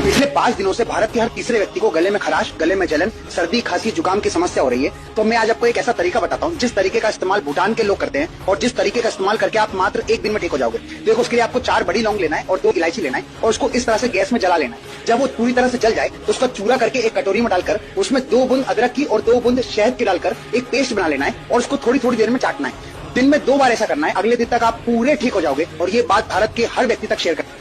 पिछले 5 दिनों से भारत के हर तीसरे व्यक्ति को गले में खराश, गले में जलन, सर्दी, खांसी, जुकाम की समस्या हो रही है। तो मैं आज आपको एक ऐसा तरीका बताता हूँ जिस तरीके का इस्तेमाल भूटान के लोग करते हैं और जिस तरीके का इस्तेमाल करके आप मात्र 1 दिन में ठीक हो जाओगे। देखो, उसके लिए आपको 4 बड़ी लौंग लेना है और 2 इलायची लेना है और उसको इस तरह से गैस में जला लेना है। जब वो पूरी तरह से जल जाए तो उसका चूरा करके एक कटोरी में डालकर उसमें 2 बूंद अदरक की और 2 बूंद शहद की डालकर एक पेस्ट बना लेना है और उसको थोड़ी थोड़ी देर में चाटना है। दिन में 2 बार ऐसा करना है। अगले दिन तक आप पूरे ठीक हो जाओगे और ये बात भारत के हर व्यक्ति तक शेयर करना है।